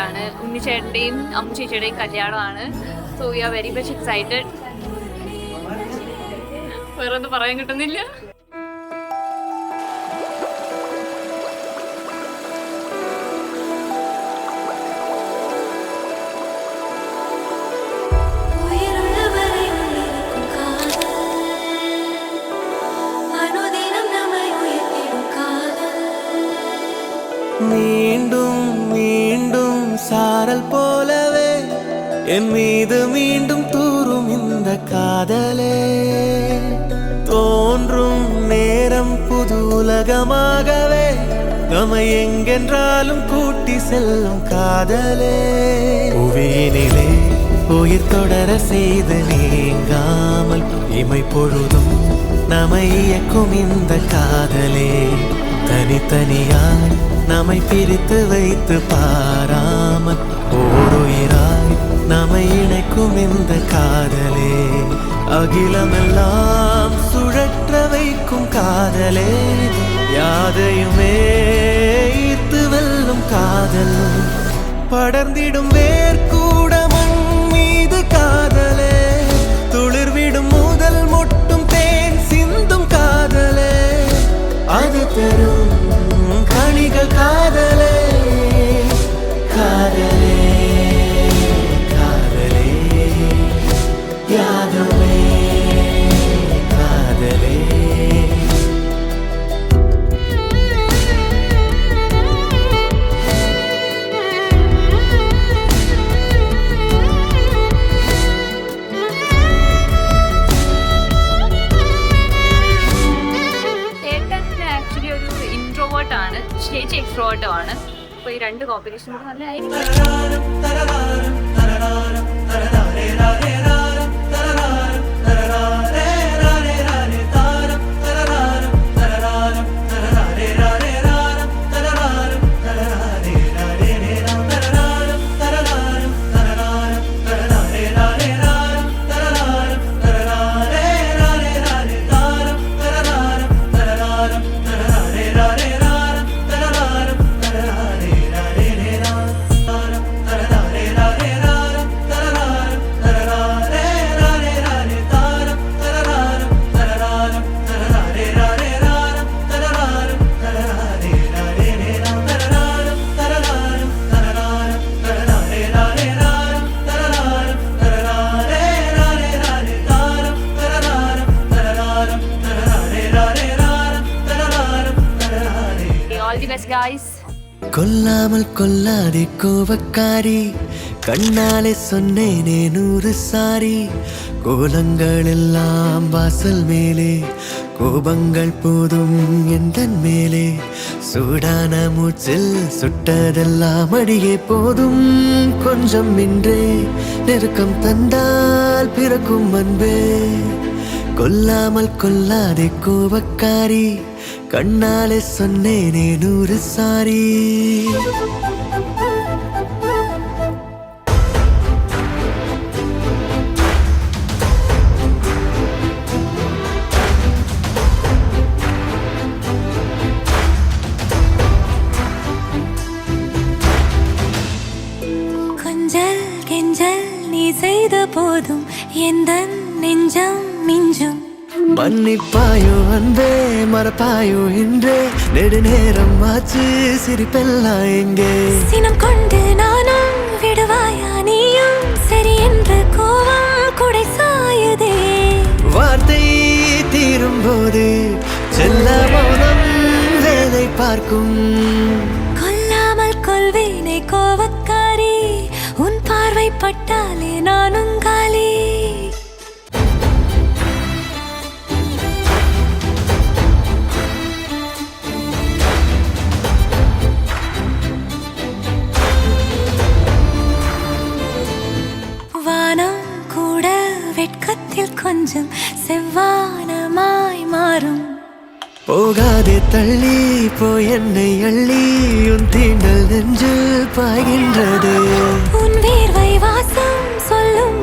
ആണ്. ഉണ്ണിച്ചേട്ടൻ്റെയും അമ്മു ചേച്ചിയുടെയും കല്യാണമാണ്. So we are very much excited. വേറെ ഒന്നും പറയാൻ കിട്ടുന്നില്ല. மீண்டும் மீண்டும் சாரல் போலவே என் மீது மீண்டும் தூரும் இந்த காதலே, தோன்றும் நேரம் புது உலகமாகவே நம்மை எங்கென்றாலும் கூட்டி செல்லும் காதலே, புவியினிலே உயிர் தொடர செய்து நீங்காமல் இமை பொழுதும் நம்மை இயக்கும் இந்த காதலே, தனித்தனியாய் நம்மை பிரித்து வைத்து பாராமல் ஓருயிராய் நம்மை இணைக்கும் இந்த காதலே, அகிலமெல்லாம் சுழற்ற வைக்கும் காதலே, யாதையுமே ஈர்த்து வெல்லும் காதல், படர்ந்திடும் வேர்க்கூட மண் மீது காதலே, துளிர்விடும் முதல் மொட்டும் தேன் சிந்தும் காதலே, அது தரும் கனிகள் காதலே, காதலே காதலே யாதுமே காதலே. ചേച്ചി എക്സ്ട്രോവേർട്ടും ആണ്. അപ്പോൾ ഈ രണ്ട് കോമ്പിനേഷൻ നല്ലതായിരിക്കും. கொல்லாமல் கொல்லாதே கோபக்காரி, கண்ணாலே சொன்னேனே 100 சாரி, கோலங்கள் எல்லாம் வாசல் மேலே, கோபங்கள் போதும் எந்தன் மேலே, சூடான மூச்சில் சுட்டதெல்லாம் அடியே போதும், கொஞ்சம் இன்றே நெருக்கம் தந்தால் பிறக்கும் அன்பே, கொல்லாமல் கொல்லாதே கோபக்காரி, கண்ணாலே சொன்னேனே 100 சாரி. கொஞ்சல் கெஞ்சல் நீ செய்த போதும் எந்தன் நெஞ்சம் மிஞ்சும், மன்னிப்பாயோ அன்பே மறப்பாயோ இன்றே, நெடுநேரம் ஆச்சு சிரிப்பெல்லாம் எங்கே, சினம் கொண்டு நானும் விடுவாயா நீயும், சரி என்று கோவம் குடை சாயுதே, வார்த்தை தீரும் போது செல்ல மௌனம் வேலை பார்க்கும், கொல்லாமல் கொள்வேனே கோவக்காரி, உன் பார்வை பட்டாலே நானும் காலி, வானம் கூட வெட்கத்தில் கொஞ்சம் செவ்வானமாய் மாறும், போகாதே தள்ளி போய் என்னை அள்ளி உன் தீண்டல் நெஞ்சில் பாய்கின்றது, உன் வேர்வை வாசம் சொல்லும்